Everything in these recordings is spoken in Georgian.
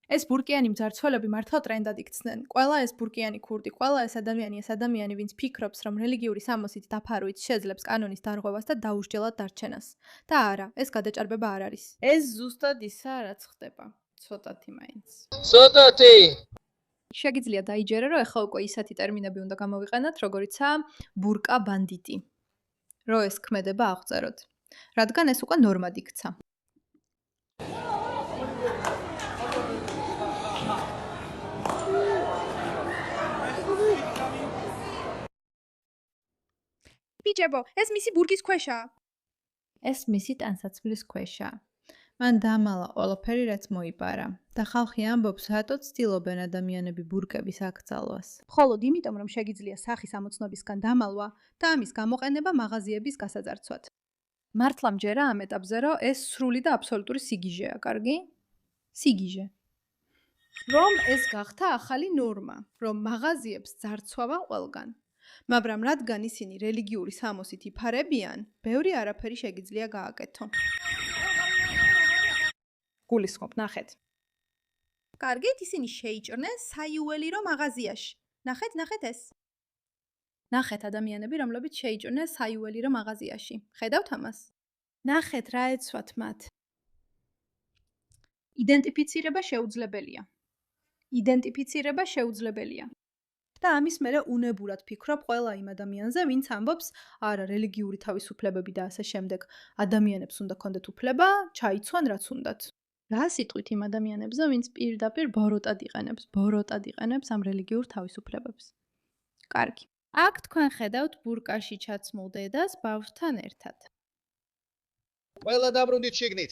ეს ბურკიანი მძარცველები მართლა ტრენდად იქცნენ. ყველა ეს ბურკიანი ქურდი, ყველა ეს ადამიანი, ვინც ფიქრობს, რომ რელიგიური სამოსით დაფარვით შეძლებს კანონის დარღვევას და დაუსჯელად დარჩენას. და არა, ეს გადაჭარბება არ არის. ეს ზუსტად ისაა, რაც ხდება. ცოტათი მაინც. ცოტათი. შეგიძლია დაიჯერა, რომ ეხლა უკვე ისეთი ტერმინები უნდა გამოვიყენოთ, როგორიცაა ბურკა ბანდიტი. რო ეს ქმედება აღწეროთ. რადგან ეს უკვე ნორმად იქცა. ბიჭებო, ეს მისი ბურგის ქვეშაა. ეს მისი ტანსაცმლის ქვეშაა. მან დამალა ყველაფერი, რაც მოიპარა და ხალხი ამბობს, რატო ცდილობენ ადამიანები ბურკების აქცალვას. მხოლოდ იმიტომ, რომ შეგიძლია სახის ამოცნობისგან დამალვა და ამის გამოყენება მაღაზიების გასაძარცვად. მართლა მჯერა ამ ეტაპზე, რომ ეს სრული და აბსოლუტური სიგიჟეა, კარგი? სიგიჟე. რომ ეს გახდა ახალი ნორმა, რომ მაღაზიებს ძარცვავენ ყველგან. მაგრამ რადგან ისინი რელიგიური სამოსით იფარებიან, ბევრი არაფერი შეგიძლია გააკეთო. გულისხმობ, ნახეთ. კარგით, ისინი შეიჭრნენ საიუველირო მაღაზიაში. ნახეთ ეს. ნახეთ ადამიანები, რომლებიც შეიჭრნენ საიუველირო მაღაზიაში. ხედავთ ამას? ნახეთ რა ეცვათ მათ. იდენტიფიცირება შეუძლებელია. და ამის მერე უნებურად ფიქრობ ყველა იმ ადამიანზე, ვინც ამბობს, არა, რელიგიური თავისუფლებები და ასე შემდეგ. ადამიანებს უნდა ქონდეთ უფლება, ჩაიცვან რაც უნდათ. რა სიტყვით იმ ადამიანებზე, ვინც პირდაპირ ბოროტად იყენებს ამ რელიგიურ თავისუფლებებს. კარგი. აქ თქვენ ხედავთ ბურკაში ჩაცმულ დედას ბავშვთან ერთად. ყველა დაბრუნდით შიგნით.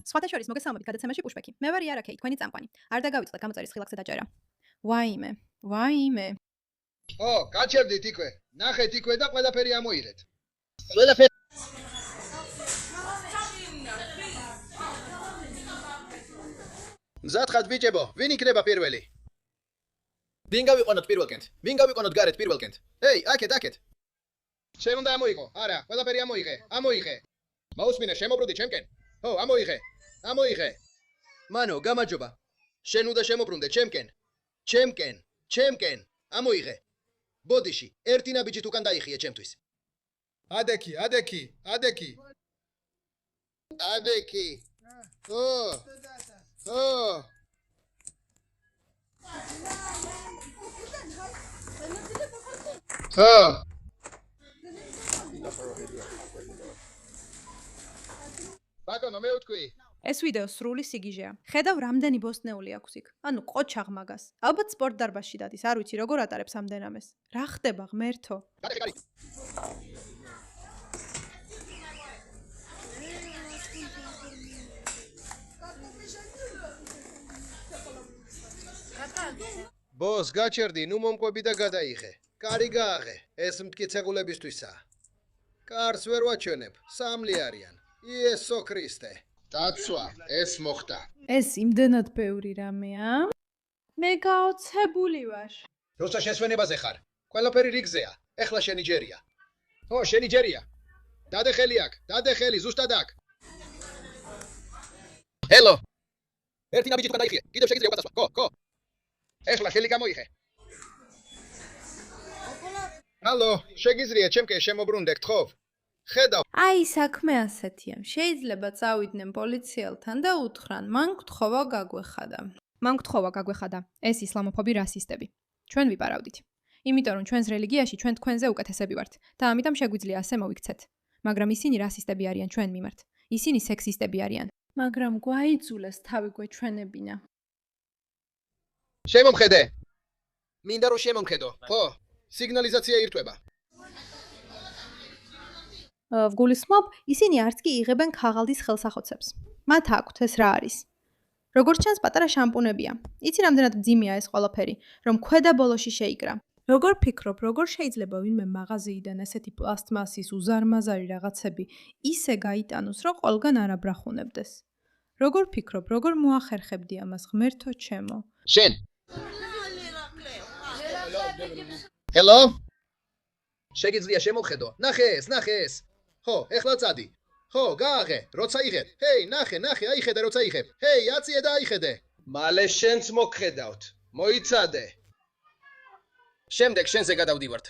სხვათა შორის მოგესალმებით გადაცემაში პუშბექი. მე ვარ იარა ქეი, თქვენი წამყვანი. არ დაგავიწყდეთ გამოწერის ხილახზე დაჭერა. ვაიმე. ო, გაჩერდით იქვე. ნახეთ იქვე და ყველაფერი ამოიღეთ. ყველაფერი. მზად ხართ ბიჭებო, ვინ იქნება პირველი? ვინ გავიყონოთ პირველკენთ? ვინ გავიყონოთ გარეთ პირველკენთ? ჰეი, აქეთ. შენ უნდა ამოიღო. არა, ყველაფერი ამოიღე. მოусმინე, შემოbrunდი ჩემკენ. ო, ამოიღე. მანო, გამარჯობა. შენ უნდა შემოbrunდე ჩემკენ. ამოიღე. ბოდიში, ერთი ნაბიჯით უკან დაიხიე ჩემთვის. ადექი. ბატონო, მე ვთქვი. ეს ვიდეო სრული სიგიჟეა. ხედავ რამდენი ბოსტნეული აქვს იქ. ანუ ყოჩაღ მაგას. ალბათ სპორტ დარბაზში დადის, არ ვიცი როგორ ატარებს ამდენამეს. რა ხდება ღმერთო? გადაიხარი. ბოს, გაჩერდი, ნუ მომყვები და გადაიღე. კარი გააღე, ეს მტკიცებულებისთვისაა. კარს ვერ ვაჩვენებ, სამლი არიან. იესო ქრისტე. დაცვა, ეს მოხდა. ეს იმდენად ბევრი რამეა. მე გაოცებული ვარ. როცა შესვენებაზე ხარ, ყველაფერი რიგზეა. ეხლა შენი ჯერია. ო, შენი ჯერია. დადე ხელი, ზუსტად აქ. ჰელო. ერთი ნაბიჯით უკან დაიხიე. კიდევ შეგიძლია უკან დასვა. გო. ეხლა ხელი გამოიღე. ჰალო, შეგიძლია ჩემკენ შემოbrunდე, გთხოვ. ხედავ. აი, საქმე ასეთია. შეიძლება წავიდნენ პოლიციელთან და უთხრან, მან გთხოვა გაგვეხადა. ეს ისლამოფობი რასისტები. ჩვენ ვიპარავდით. იმიტომ რომ ჩვენს რელიგიაში ჩვენ თქვენზე უკეთესები ვართ და ამიტომ შეგვიძლია ასე მოვიქცეთ. მაგრამ ისინი რასისტები არიან ჩვენ მიმართ. ისინი სექსისტები არიან. მაგრამ გვაიძულეს თავი გვეჩვენებინა. შემომხედე. მინდა რომ შემომხედო. ხო, სიგნალიზაცია ირთვება. ვგულისხმობ, ისინი არც კი იღებენ ქაღალდის ხელსახოცებს. მათ აქვთ ეს რა არის? როგორც ჩანს, პატარა შამპუნებია. იცი რამდენად მძიმეა ეს ყველაფერი, რომ ქვედა ბოლოში შეიკრა. როგორ ფიქრობ, როგორ შეიძლება ვინმე მაღაზიიდან ესეთი პლასტმასის უზარმაზარი რაღაცები ისე გაიტანოს, რომ ყველგან არ აბრახუნებდეს? როგორ ფიქრობ, როგორ მოახერხებდი ამას, ღმერთო ჩემო? შენ. ჰელო? შეგიძლია შემოვხედო. ნახე ეს. ხო, ეხლა წადი. ხო, გააღე, როცა იღებ. ჰეი, ნახე, აიხედე, როცა იღებ. ჰეი, აციე და აიხედე. მალე შენც მოგხედავთ. მოიცადე. შემდეგ შენზე გადავდივართ.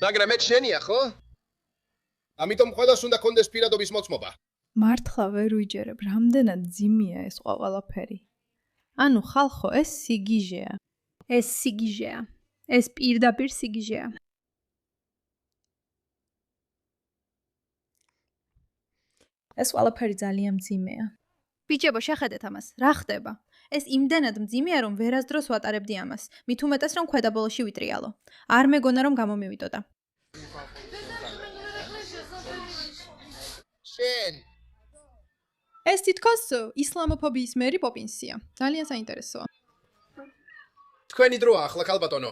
მაგრამ მე შენია, ხო? ამიტომ ყველას უნდა კონდეს პირადობის მოწმობა. მართლა ვერ ვიჯერებ, რამდენად ძიმია ეს ყველაფერი. ანუ ხალხო, ეს სიგიჟეა. ეს სიგიჟეა. ეს პირდაპირ სიგიჟეა. ეს ყველაფერი ძალიან მძიმეა. ბიჭებო, შეხედეთ ამას. რა ხდება? ეს იმდენად მძიმეა, რომ ვერასდროს ვატარებდი ამას. მით უმეტეს, რომ ქვედაბოლოში ვიტრიალო. არ მეგონა, რომ გამომივიდოდა. შენ. ეს თითქოს ისლამოფობიის მერი პოპინსია. ძალიან საინტერესოა. თქვენი დროა ახლა ქალბატონო.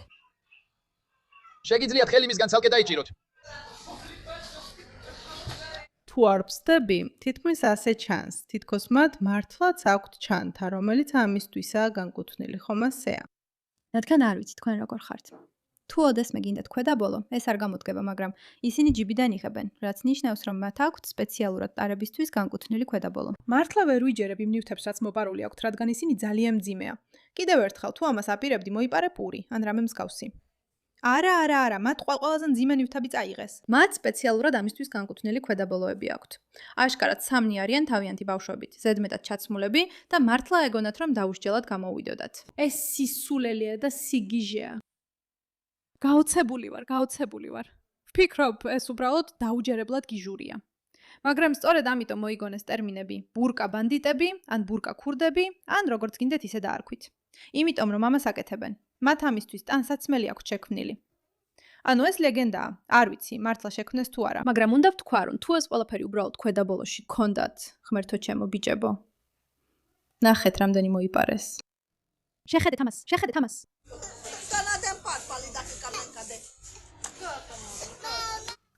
შეგიძლიათ ხელი მისგან ცალკე დაიჭიროთ. თუ არ ვწდები, თითქმის ასე ჩანს. თითქოს მათ მართლაც აქვთ ჩანთა, რომელიც ამისთვისაა განკუთვნილი, ხომ ასეა? რადგან არ ვიცი თქვენ როგორ ხართ. თუ ოდესმე გინდათ ქვედაბოლო, ეს არ გამოდგება, მაგრამ ისინი ჯიბიდან იღებენ, რაც ნიშნავს, რომ მათ აქვთ სპეციალურად ტარებისთვის განკუთვნილი ქვედაბოლო. მართლა ვერ ვიჯერებ იმ ნივთებს, რაც მოპარული აქვთ, რადგან ისინი ძალიან მძიმეა. კიდევ ერთხელ, თუ ამას აპირებდი, მოიპარე პური, ან რამე მსგავსი. არა, მათ ყველაზე მძიმე ნივთები წაიღეს. მათ სპეციალურად ამისთვის განკუთვნილი ქვედაბოლოები აქვთ. აშკარად სამნი არიან თავიანთი ბავშვებით, ზედმეტად ჩაცმულები და მართლა ეგონათ, რომ დაუსჯელად გამოვიდოდათ. ეს სისულელია და სიგიჟეა. გაოცებული ვარ. ვფიქრობ, ეს უბრალოდ დაუჯერებლად გიჟურია. მაგრამ სწორედ ამიტომ მოიგონეს ტერმინები ბურკა ბანდიტები, ან ბურკა ქურდები, ან როგორც გინდეთ ისე დაარქვით. იმიტომ რომ ამას აკეთებენ. მათ ამისთვის ტანსაცმელი აქვთ შექმნილი. ანუ ეს ლეგენდაა. არ ვიცი, მართლა შექმნეს თუ არა, მაგრამ უნდა ვთქვა, რომ თუ ეს ყველაფერი უბრალოდ ქვედაბოლოში გქონდათ, ღმერთო ჩემო ბიჭებო. ნახეთ, რამდენი მოიპარეს. შეხედეთ ამას.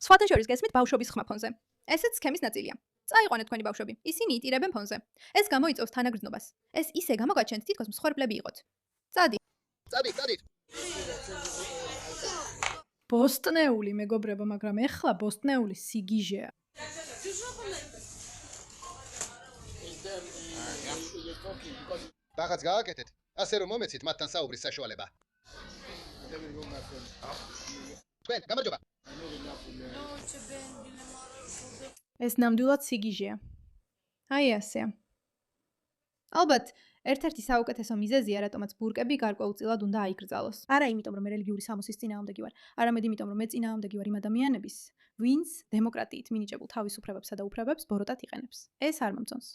სხვათა შორის გესმით ბავშვობის ხმა ფონზე. ესეც სქემის ნაწილია. წაიყვანეთ თქვენი ბავშვები. ისინი იტირებენ ფონზე. ეს გამოიწვევს თანაგრძნობას. ეს ისე გამოგაჩენთ, თითქოს მსხვერპლები იყოთ. წადი. ბოსტნეული მეგობრებო, მაგრამ ეხლა ბოსტნეული სიგიჟეა. რაღაც გააკეთეთ. ასე რომ მომეცით მათთან საუბრის საშუალება. თქვენ, გამარჯობა. ეს ნამდვილად სიგიჟეა. აი ასეა. ალბათ, ერთ-ერთი საუკეთესო მიზეზია, რატომაც ბურკები გარკვეულწილად უნდა აიკრძალოს. არა იმიტომ, რომ მე რელიგიური სამოსის წინააღმდეგი ვარ, არამედ იმიტომ, რომ მე წინააღმდეგი ვარ იმ ადამიანების, ვინც დემოკრატიით მინიჭებულ თავისუფლებებსა და უფლებებს ბოროტად იყენებს. ეს არ მომწონს.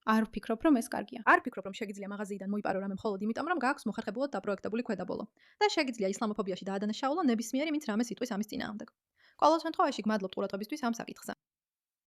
არ ვფიქრობ, რომ ეს კარგია. არ ვფიქრობ, რომ შეგიძლია მაღაზიიდან მოიპარო რამე მხოლოდ იმიტომ, რომ გააქვს მოხერხებულად დაპროექტებული ქვედაბოლო. და შეგიძლია ისლამოფობიაში დაადანაშაულო ნებისმიერი, ვინც რამეს იტყვის ამის წინააღმდეგ. ყოველ შემთხვევაში გმადლობთ ყურადღებისთვის ამ საკითხზე.